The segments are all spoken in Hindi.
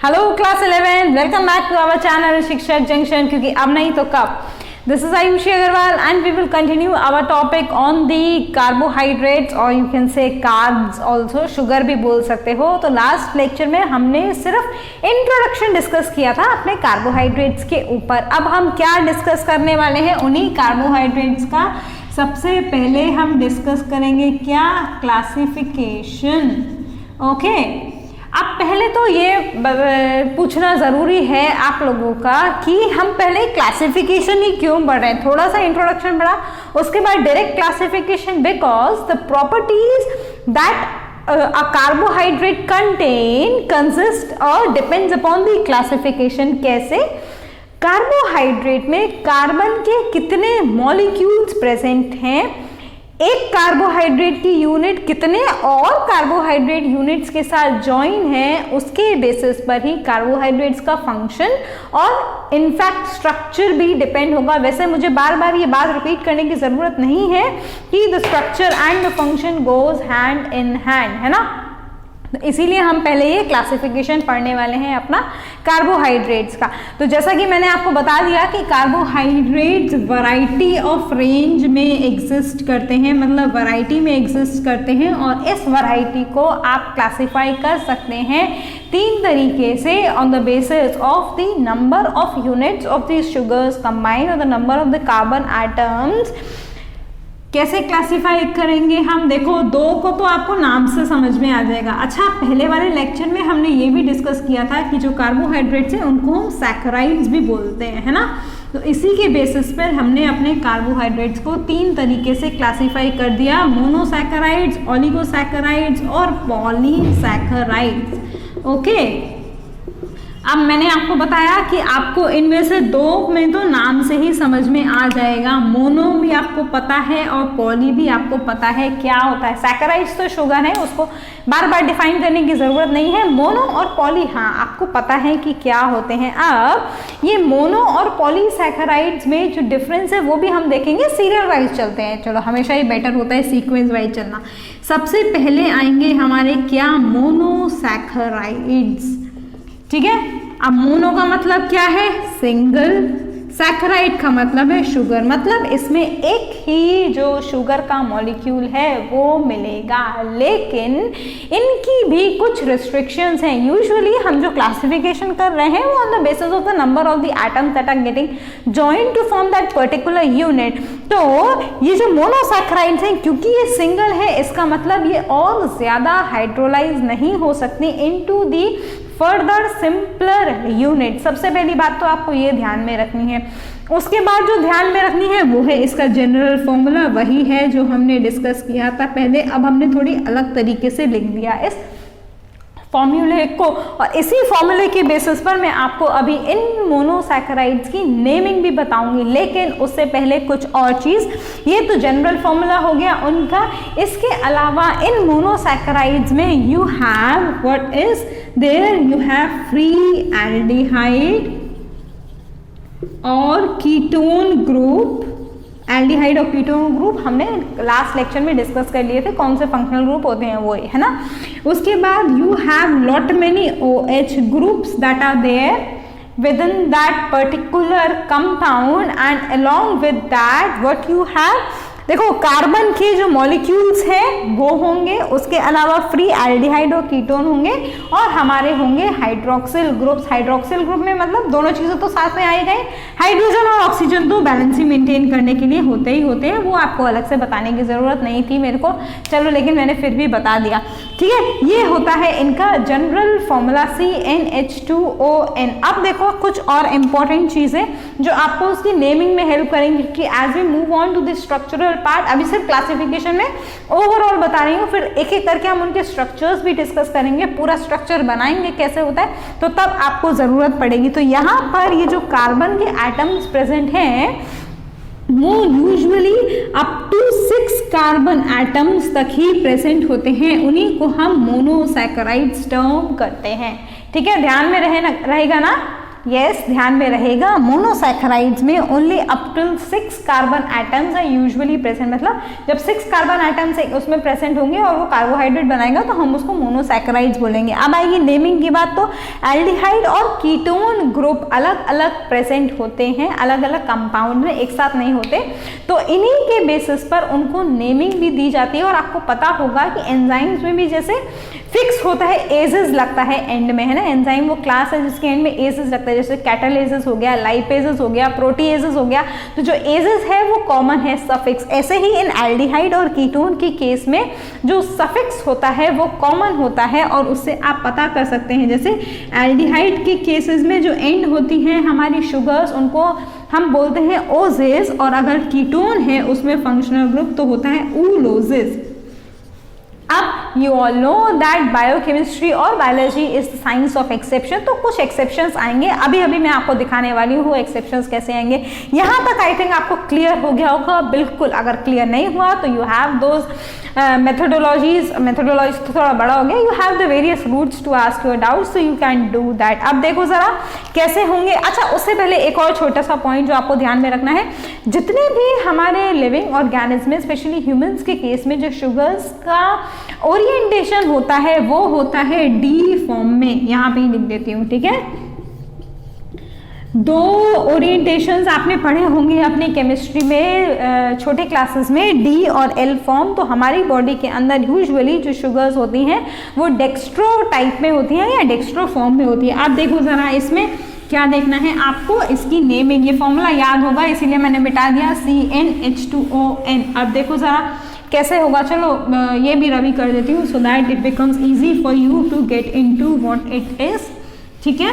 Hello class 11, welcome back to our channel Shikshak Junction, क्योंकि अब नहीं तो कब। This is Ayushi Agrawal and we will continue our topic on the carbohydrates और you can say carbs also, sugar भी बोल सकते हो। तो लास्ट लेक्चर में हमने सिर्फ इंट्रोडक्शन डिस्कस किया था अपने कार्बोहाइड्रेट्स के ऊपर। अब हम क्या डिस्कस करने वाले हैं उन्हीं कार्बोहाइड्रेट्स का। सबसे पहले हम डिस्कस करेंगे क्या, क्लासिफिकेशन। ओके, अब पहले तो ये पूछना ज़रूरी है आप लोगों का कि हम पहले क्लासिफिकेशन ही क्यों पढ़ रहे हैं। थोड़ा सा इंट्रोडक्शन पढ़ा, उसके बाद direct classification, because the properties that a carbohydrate contain consist और depends upon the classification। कैसे? कार्बोहाइड्रेट में कार्बन के कितने मॉलिक्यूल्स प्रेजेंट हैं, एक कार्बोहाइड्रेट की यूनिट कितने और कार्बोहाइड्रेट यूनिट्स के साथ ज्वाइन है, उसके बेसिस पर ही कार्बोहाइड्रेट्स का फंक्शन और इनफैक्ट स्ट्रक्चर भी डिपेंड होगा। वैसे मुझे बार बार ये बात रिपीट करने की ज़रूरत नहीं है कि the structure and the function goes hand in hand, है ना। तो इसीलिए हम पहले ये क्लासिफिकेशन पढ़ने वाले हैं अपना कार्बोहाइड्रेट्स का। तो जैसा कि मैंने आपको बता दिया कि कार्बोहाइड्रेट्स वैरायटी ऑफ रेंज में एग्जिस्ट करते हैं, मतलब वैरायटी में एग्जिस्ट करते हैं, और इस वैरायटी को आप क्लासिफाई कर सकते हैं तीन तरीके से, on the basis of the number of units of the sugars combined और the number of the carbon atoms. कैसे क्लासिफाई करेंगे हम, देखो दो को तो आपको नाम से समझ में आ जाएगा। अच्छा, पहले वाले लेक्चर में हमने ये भी डिस्कस किया था कि जो कार्बोहाइड्रेट्स हैं उनको हम सैकराइड्स भी बोलते हैं, है ना। तो इसी के बेसिस पर हमने अपने कार्बोहाइड्रेट्स को तीन तरीके से क्लासिफाई कर दिया, मोनोसैकराइड्स, ओलिगोसैकराइड्स और पॉलीसैकराइड्स। ओके, अब मैंने आपको बताया कि आपको इनमें से दो में तो नाम से ही समझ में आ जाएगा, मोनो भी आपको पता है और पॉली भी आपको पता है क्या होता है। सैकराइड्स तो शुगर है, उसको बार बार डिफाइन करने की ज़रूरत नहीं है। मोनो और पॉली हाँ आपको पता है कि क्या होते हैं। अब ये मोनो और पॉलीसैकराइड्स में जो डिफरेंस है वो भी हम देखेंगे, सीरियल वाइज चलते हैं। चलो, हमेशा ही बेटर होता है सीक्वेंस वाइज चलना। सबसे पहले आएंगे हमारे क्या, मोनोसैकराइड्स, ठीक है। अब मोनो का मतलब क्या है, सिंगल, सैकराइड का मतलब है शुगर, मतलब इसमें एक ही जो शुगर का मॉलिक्यूल है वो मिलेगा, लेकिन इनकी भी कुछ रिस्ट्रिक्शंस हैं। यूजुअली हम जो क्लासिफिकेशन कर रहे हैं वो on the basis of the number of the atoms that are getting joined to form that particular unit. तो ये जो मोनोसैकराइड्स हैं, क्योंकि ये सिंगल है, इसका मतलब ये और ज़्यादा हाइड्रोलाइज नहीं हो सकती into the further simpler unit. सबसे पहली बात तो आपको ये ध्यान में रखनी है। उसके बाद जो ध्यान में रखनी है वो है इसका जनरल फॉर्मूला, वही है जो हमने डिस्कस किया था पहले। अब हमने थोड़ी अलग तरीके से लिख दिया इस फॉर्मूले को, और इसी फॉर्मूले के बेसिस पर मैं आपको अभी इन मोनोसैकराइड्स की नेमिंग भी बताऊंगी। लेकिन उससे पहले कुछ और चीज़, ये तो जनरल फॉर्मूला हो गया उनका। इसके अलावा इन मोनोसैकराइड्स में you have what is there, you have free aldehyde और कीटोन ग्रुप। एल्डिहाइड और कीटोन ग्रुप हमने लास्ट लेक्चर में डिस्कस कर लिए थे, कौन से फंक्शनल ग्रुप होते हैं वो, है ना। उसके बाद you have lot many OH groups that are there within that particular compound, and along with that what you have, देखो कार्बन के जो मॉलिक्यूल्स हैं वो होंगे, उसके अलावा फ्री एल्डिहाइड और कीटोन होंगे, और हमारे होंगे हाइड्रोक्सिल ग्रुप्स। हाइड्रोक्सिल ग्रुप में मतलब दोनों चीज़ें तो साथ में आई गई, हाइड्रोजन और ऑक्सीजन तो बैलेंस ही मेंटेन करने के लिए होते ही होते हैं, वो आपको अलग से बताने की ज़रूरत नहीं थी मेरे को, चलो लेकिन मैंने फिर भी बता दिया, ठीक है। ये होता है इनका जनरल फॉर्मूला CnH2ON। अब देखो कुछ और इंपॉर्टेंट चीज़ें जो आपको उसकी नेमिंग में हेल्प करेंगी कि as we move on to the structural part, अभी सिर्फ क्लासिफिकेशन में ओवरऑल बता रही हूँ, फिर एक एक करके हम उनके स्ट्रक्चर्स भी डिस्कस करेंगे, पूरा स्ट्रक्चर बनाएंगे कैसे होता है, तो तब आपको जरूरत पड़ेगी। तो यहाँ पर ये जो कार्बन के एटम्स प्रेजेंट हैं वो usually up to 6 carbon atoms तक ही प्रेजेंट होते हैं, उन्हीं को हम मोनोसैकराइड्स टर्म करते हैं, ठीक है। ध्यान में रहेगा ना, यस ध्यान में रहेगा, मोनोसैकेराइड्स में only up to 6 carbon atoms are usually present, मतलब जब 6 कार्बन एटम्स उसमें प्रेजेंट होंगे और वो कार्बोहाइड्रेट बनाएगा तो हम उसको मोनोसैकेराइड्स बोलेंगे। अब आएगी नेमिंग की बात, तो एल्डिहाइड और कीटोन ग्रुप अलग अलग प्रेजेंट होते हैं, अलग अलग कंपाउंड में, एक साथ नहीं होते, तो इन्हीं के बेसिस पर उनको नेमिंग भी दी जाती है। और आपको पता होगा कि एंजाइम्स में भी जैसे फिक्स होता है, एजेस लगता है एंड में, है ना, एंजाइम वो क्लास है जिसके एंड में एजेस लगता है, जैसे कैटालेजेस हो गया, लाइपेजेस हो गया, प्रोटीएजेस हो गया, तो जो एजेस है वो कॉमन है, सफिक्स। ऐसे ही इन एल्डिहाइड और कीटोन की केस में जो सफिक्स होता है वो कॉमन होता है और उससे आप पता कर सकते हैं। जैसे एल्डिहाइड के केसेस में जो एंड होती हैं हमारी शुगर्स, उनको हम बोलते हैं ओजेस, और अगर कीटोन है उसमें फंक्शनल ग्रुप तो होता है ऊलोजेस। अब you all know that biochemistry और biology is the science of exception, तो कुछ एक्सेप्शंस आएंगे, अभी अभी मैं आपको दिखाने वाली हूँ एक्सेप्शंस कैसे आएंगे। यहाँ तक आई थिंक आपको क्लियर हो गया होगा, बिल्कुल अगर क्लियर नहीं हुआ तो यू हैव दोज मेथोडोलॉजीज तो थोड़ा बड़ा हो गया, you have the various routes to ask your doubts, so you can do that. अब देखो जरा कैसे होंगे। अच्छा, उससे पहले एक और छोटा सा पॉइंट जो आपको ध्यान में रखना है, जितने भी हमारे लिविंग ऑर्गेनिज्म में, स्पेशली ह्यूमंस के केस में, जो शुगर्स का ओरिएंटेशन होता है वो होता है डी फॉर्म में, यहाँ पे ही लिख देती हूँ, ठीक है। दो ओरिएंटेशंस आपने पढ़े होंगे अपने केमिस्ट्री में छोटे क्लासेस में, डी और एल फॉर्म। तो हमारी बॉडी के अंदर यूजुअली जो शुगर्स होती हैं वो डेक्स्ट्रो टाइप में होती हैं या डेक्स्ट्रो फॉर्म में होती है। आप देखो जरा इसमें क्या देखना है आपको, इसकी नेमिंग, ये फॉर्मूला याद होगा इसीलिए मैंने मिटा दिया, CnH2ON। अब देखो जरा कैसे होगा, चलो ये भी रवि कर देती हूँ so that it becomes easy for you to get into what it is, ठीक है।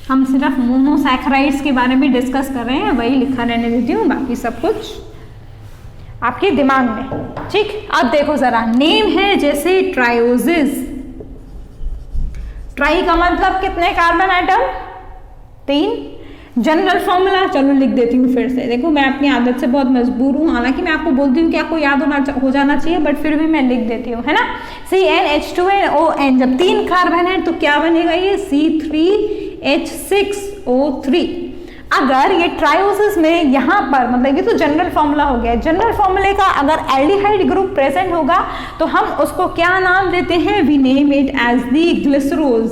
हम सिर्फ मोनोसैकेराइड्स के बारे में डिस्कस कर रहे हैं, वही लिखा रहने देती हूँ, बाकी सब कुछ आपके दिमाग में, ठीक। अब देखो जरा, नेम है जैसे ट्रायोसिस, ट्राई का मतलब कितने कार्बन एटम, 3। जनरल फॉर्मूला चलो लिख देती हूँ फिर से, देखो मैं अपनी आदत से बहुत मजबूर हूँ, हालांकि मैं आपको बोलती हूँ कि आपको याद हो जाना चाहिए, बट फिर भी मैं लिख देती हूँ, है ना। CnH2ON, जब 3 कार्बन है तो क्या बनेगा ये, C3H6O3। अगर ये ट्रायोसिस में यहाँ पर, मतलब ये तो जनरल फॉर्मूला हो गया, जनरल फॉर्मूले का अगर एल्डिहाइड ग्रुप प्रेजेंट होगा तो हम उसको क्या नाम देते हैं, we name it as the glycerose.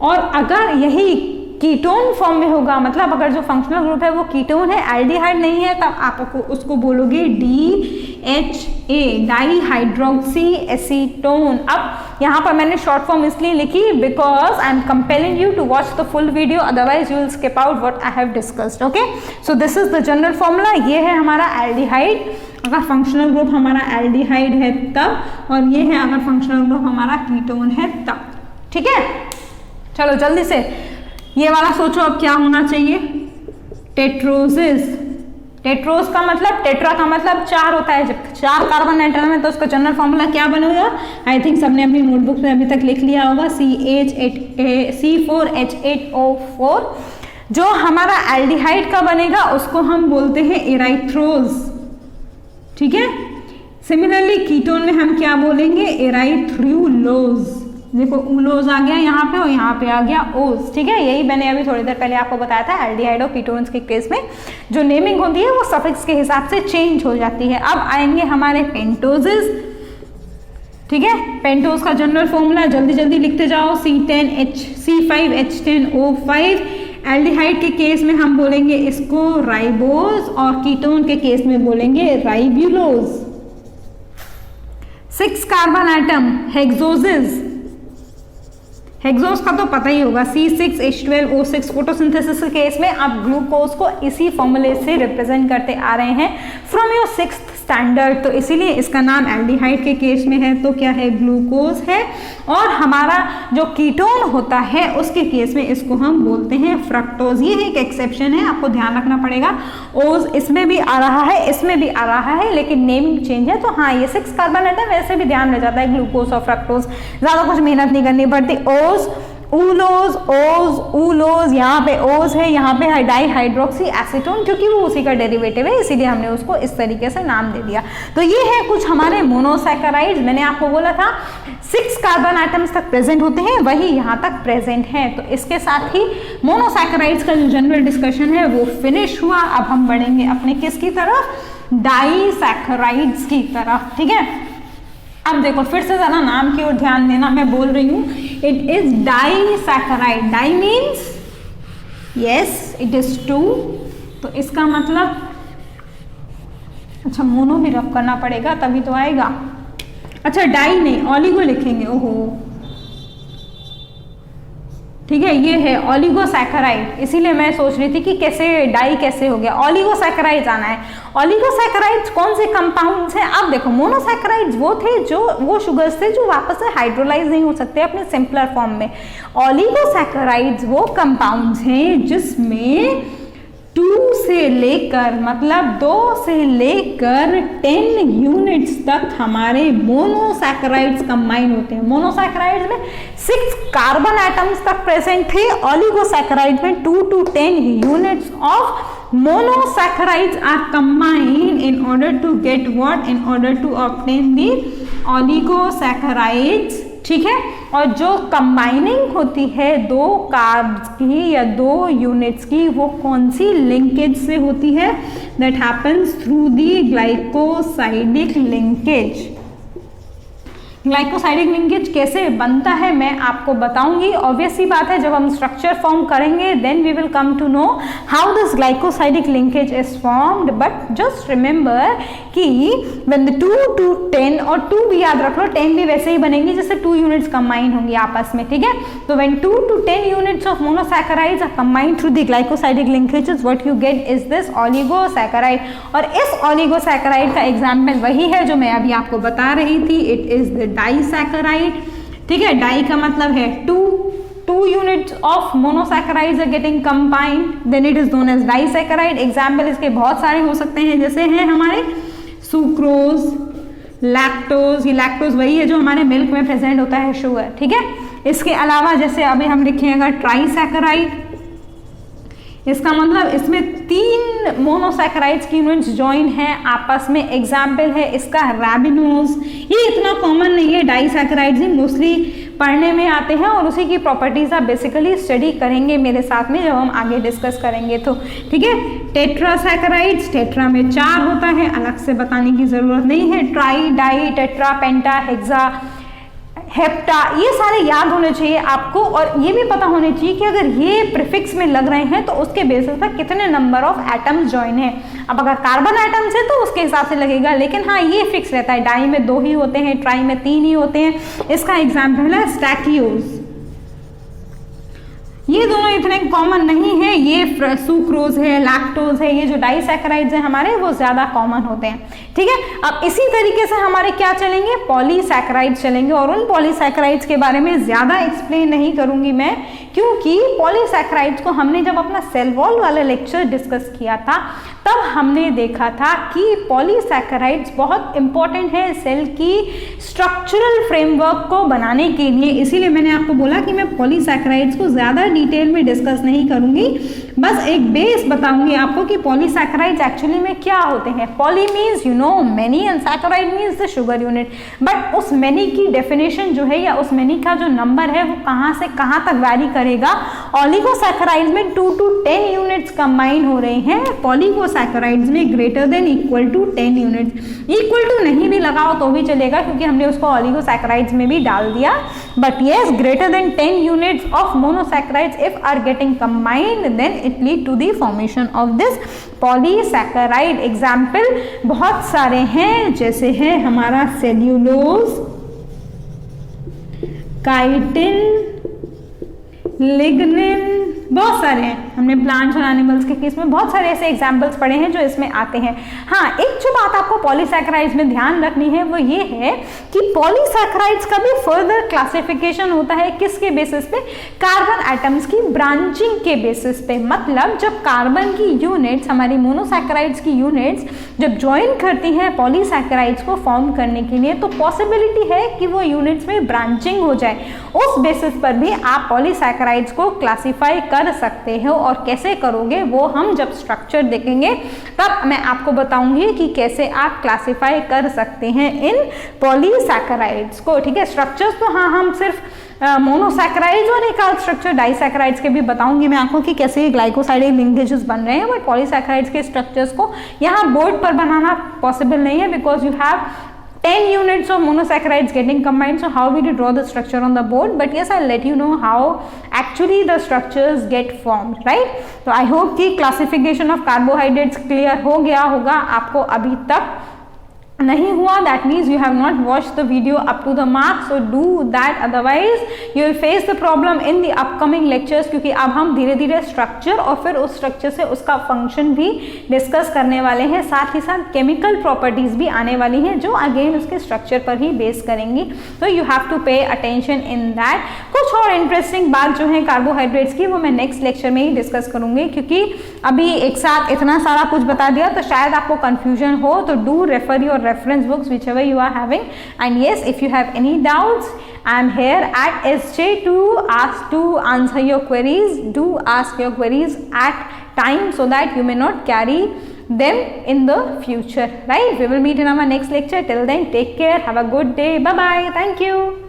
और अगर यही कीटोन फॉर्म में होगा, मतलब अगर जो फंक्शनल ग्रुप है वो कीटोन है, एल्डिहाइड नहीं है, तब आप उसको बोलोगे DHA, डाईहाइड्रोक्सी एसीटोन। अब यहाँ पर मैंने शॉर्ट फॉर्म इसलिए लिखी because I am compelling you to watch the full video, otherwise you will skip out what I have discussed, okay. So this is the general formula, ये है हमारा एल्डिहाइड अगर फंक्शनल ग्रुप हमारा एल्डिहाइड है तब, और ये है अगर फंक्शनल ग्रुप हमारा कीटोन है तब, ठीक है। चलो जल्दी से ये वाला सोचो, अब क्या होना चाहिए, टेट्रोसिस। टेट्रोस का मतलब, टेट्रा का मतलब 4 होता है, जब 4 कार्बन एटम है तो उसका जनरल फॉर्मूला क्या बनेगा, आई थिंक सबने अपनी नोटबुक में अभी तक लिख लिया होगा, C4H8O4। जो हमारा एल्डिहाइड का बनेगा उसको हम बोलते हैं एराइथ्रोज, ठीक है। सिमिलरली कीटोन में हम क्या बोलेंगे, एराइथ्रूलोज। देखो ऊलोज आ गया यहाँ पे और यहाँ पे आ गया ओज, ठीक है। यही मैंने अभी थोड़ी देर पहले आपको बताया था, एल्डिहाइड और कीटोन्स के केस में जो नेमिंग होती है वो सफिक्स के हिसाब से चेंज हो जाती है। अब आएंगे हमारे पेंटोजेस, ठीक है। पेंटोज का जनरल फॉर्मूला जल्दी जल्दी लिखते जाओ, C5H10O5। एल्डिहाइड के केस में हम बोलेंगे इसको राइबोज और कीटोन के केस में बोलेंगे राइब्यूलोज। 6 कार्बन एटम हेक्सोसिस, हेक्सोस का तो पता ही होगा, C6H12O6। फोटोसिंथेसिस के केस में आप ग्लूकोज को इसी फॉर्मूले से रिप्रेजेंट करते आ रहे हैं फ्रॉम योर 6th स्टैंडर्ड, तो इसीलिए इसका नाम एल्डिहाइड के केस में है तो क्या है, ग्लूकोज है। और हमारा जो कीटोन होता है उसके केस में इसको हम बोलते हैं फ्रक्टोज। ये एक एक्सेप्शन है, आपको ध्यान रखना पड़ेगा। ओज इसमें भी आ रहा है, इसमें भी आ रहा है, लेकिन नेमिंग चेंज है। तो हाँ, ये 6 कार्बन एटम वैसे भी ध्यान रह जाता है, ग्लूकोज और फ्रक्टोज, ज्यादा कुछ मेहनत नहीं करनी पड़ती। ऊलोज, ओज, ऊलोज, यहाँ पे ओज है, यहाँ पे डाई हाइड्रोक्सी एसीटोन, क्योंकि वो उसी का डेरिवेटिव है, इसीलिए हमने उसको इस तरीके से नाम दे दिया। तो ये है कुछ हमारे मोनोसैकेराइड्स। मैंने आपको बोला था 6 कार्बन एटम्स तक प्रेजेंट होते हैं, वही यहाँ तक प्रेजेंट है। तो इसके साथ ही मोनोसैकेराइड्स का जो जनरल डिस्कशन है वो फिनिश हुआ। अब हम बढ़ेंगे अपने किसकी तरफ, डाइसैकेराइड्स की तरफ, ठीक है। अब देखो फिर से जरा नाम की ओर ध्यान देना, मैं बोल रही हूं it is disaccharide. Di means yes it is 2, तो इसका मतलब अच्छा मोनो भी रब करना पड़ेगा तभी तो आएगा। अच्छा डाई नहीं, ऑलिगो लिखेंगे, ओहो ठीक है। ये है ऑलिगोसैकेराइड, इसीलिए मैं सोच रही थी कि कैसे डाई कैसे हो गया, ऑलिगोसैकेराइड्स आना है। ऑलिगोसैकेराइड्स कौन से कंपाउंड्स हैं? अब देखो मोनोसैकेराइड्स वो थे जो वो शुगर्स थे जो वापस से हाइड्रोलाइज नहीं हो सकते अपने सिंपलर फॉर्म में। ऑलिगोसैकेराइड्स वो कंपाउंड्स हैं जिसमें 2 से लेकर मतलब 2 से लेकर 10 यूनिट्स तक हमारे मोनोसैकेराइड्स कंबाइन होते हैं। मोनोसैकेराइड्स में 6 कार्बन एटम्स तक प्रेजेंट थे, ऑलिगोसैकेराइड्स में 2 to 10 units of monosaccharides are combined in order to get what? In order to obtain the oligosaccharides, ठीक है। और जो कंबाइनिंग होती है 2 कार्ब्स की या 2 यूनिट्स की, वो कौन सी लिंकेज से होती है? That happens through the glycosidic linkage. Glycosidic linkage कैसे बनता है मैं आपको बताऊंगी। ऑब्वियस सी बात है, जब हम स्ट्रक्चर फॉर्म करेंगे then we will come to know how this glycosidic linkage is formed. But just remember कि व्हेन द 2 to 10 और 2 भी याद रख लो, 10 भी वैसे ही बनेंगी जैसे 2 यूनिट्स कंबाइन होंगी आपस में, ठीक है। तो when 2 to 10 units of monosaccharides are combined through the glycosidic linkages, what you get is this oligosaccharide. और इस ऑलिगोसैकेराइड का एग्जाम्पल वही है जो मैं अभी आपको बता रही थी, इट इज द डाइसैकेराइड, ठीक है। डाई का मतलब है 2 units of monosaccharides are getting combined, then it is known as disaccharide. Example इसके बहुत सारे हो सकते हैं, जैसे हैं हमारे सुक्रोज, लैक्टोज, ये लैक्टोज वही है जो हमारे मिल्क में प्रेजेंट होता है, शुगर, ठीक है। इसके अलावा जैसे अभी हम लिखेंगे ट्राइसैकेराइड, इसका मतलब इसमें 3 मोनोसैकेराइड्स की यूनिट्स ज्वाइन हैं आपस में। एग्जाम्पल है इसका रैबिनोज, ये इतना कॉमन नहीं है, डाइसैकेराइड्स ही मोस्टली पढ़ने में आते हैं और उसी की प्रॉपर्टीज आप बेसिकली स्टडी करेंगे मेरे साथ में जब हम आगे डिस्कस करेंगे तो, ठीक है। टेट्रासैकेराइड्स, टेट्रा में 4 होता है, अलग से बताने की जरूरत नहीं है। ट्राई, डाई, टेट्रा, पेंटा, हेक्सा, हेप्टा, ये सारे याद होने चाहिए आपको। और ये भी पता होने चाहिए कि अगर ये प्रीफिक्स में लग रहे हैं तो उसके बेसिस पर कितने नंबर ऑफ एटम्स ज्वाइन है। अब अगर कार्बन एटम्स है तो उसके हिसाब से लगेगा, लेकिन हाँ ये फिक्स रहता है, डाई में 2 ही होते हैं, ट्राई में 3 ही होते हैं। इसका एग्जाम्पल है स्टैकियोज, ये दोनों इतने कॉमन नहीं है, ये सुक्रोज है, लैक्टोज है, ये जो डाइसैकेराइड्स है हमारे वो ज्यादा कॉमन होते हैं, ठीक है। अब इसी तरीके से हमारे क्या चलेंगे, पॉलीसैकेराइड्स चलेंगे। और उन पॉलीसैकेराइड्स के बारे में ज्यादा एक्सप्लेन नहीं करूंगी मैं, क्योंकि पॉलीसैकेराइड्स को हमने जब अपना सेल वॉल वाला लेक्चर डिस्कस किया था तब हमने देखा था कि पॉलीसैकेराइड्स बहुत इंपॉर्टेंट है सेल की स्ट्रक्चरल फ्रेमवर्क को बनाने के लिए। इसीलिए मैंने आपको बोला कि मैं पॉलीसैकेराइड्स को ज्यादा डिटेल में डिस्कस नहीं करूंगी, बस एक बेस बताऊंगी आपको कि पॉलीसैकेराइड्स एक्चुअली में क्या होते हैं। Poly means you know many and saccharide means the sugar unit. But उस मेनी की डेफिनेशन जो है या उस मेनी का जो नंबर है वो कहाँ से कहाँ तक वैरी करेगा। ऑलिगोसैकेराइड्स में 2 to 10 यूनिट्स कंबाइन हो रहे हैं, पॉलीगोसैकेराइड्स में greater than equal to 10 units. Equal to नहीं भी लगाओ तो भी चलेगा क्योंकि हमने उसको ऑलिगोसैकेराइड्स में भी डाल दिया, but yes greater than 10 units of monosaccharides if are getting combined then it lead to the formation of this polysaccharide. Example बहुत सारे हैं, जैसे है हमारा सेल्यूलोज, काइटिन, लिग्निन, बहुत सारे हैं। हमने प्लांट्स और एनिमल्स के केस में बहुत सारे ऐसे एग्जाम्पल्स पढ़े हैं जो इसमें आते हैं। हाँ, एक जो बात आपको पॉलीसैकेराइड्स में ध्यान रखनी है वो ये है कि पॉलीसैकेराइड्स का भी फर्दर क्लासिफिकेशन होता है किसके बेसिस पे, कार्बन एटम्स की ब्रांचिंग के बेसिस पे। मतलब जब कार्बन की यूनिट्स, हमारी मोनोसैकेराइड्स की यूनिट्स जब ज्वाइन करती हैं पॉलीसैकेराइड्स को फॉर्म करने के लिए, तो पॉसिबिलिटी है कि वो यूनिट्स में ब्रांचिंग हो जाए। उस बेसिस पर भी आप पॉलीसैकेराइड्स को क्लासिफाई कर सकते हो, और कैसे करोगे वो हम जब स्ट्रक्चर देखेंगे तब मैं आपको बताऊंगी कि कैसे आप क्लासिफाई कर सकते हैं इन पॉलीसैकेराइड्स को। ठीक है, स्ट्रक्चर्स तो हाँ हम सिर्फ मोनोसैकेराइड्स और एक आध स्ट्रक्चर डाइसैकेराइड्स के भी बताऊंगी मैं आपको कि कैसे ग्लाइकोसाइडिक लिंकेजेस बन रहे हैं, बट पॉलीसैकेराइड्स के स्ट्रक्चर्स को यहाँ बोर्ड पर बनाना पॉसिबल नहीं है, because you have 10 units of monosaccharides getting combined. So how will you draw the structure on the board? But yes, I'll let you know how actually the structures get formed, right? So I hope कि classification of carbohydrates clear हो गया होगा आपको अभी तक। नहीं हुआ, that means you have not watched the video up to the mark, so do that, otherwise you will face the problem in the upcoming lectures, क्योंकि अब हम धीरे धीरे स्ट्रक्चर और फिर उस स्ट्रक्चर से उसका फंक्शन भी डिस्कस करने वाले हैं, साथ ही साथ केमिकल प्रॉपर्टीज भी आने वाली हैं जो अगेन उसके स्ट्रक्चर पर ही बेस करेंगी। तो you have to pay attention in that. कुछ और इंटरेस्टिंग बात जो है कार्बोहाइड्रेट्स की वो मैं नेक्स्ट लेक्चर में ही डिस्कस करूंगी, क्योंकि अभी एक साथ इतना सारा कुछ बता दिया तो शायद आपको कंफ्यूजन हो, तो do refer your reference books whichever you are having, and yes, if you have any doubts, I am here at SJ to answer your queries. Do ask your queries at time so that you may not carry them in the future, right? We will meet in our next lecture. Till then, take care, have a good day, bye bye, thank you.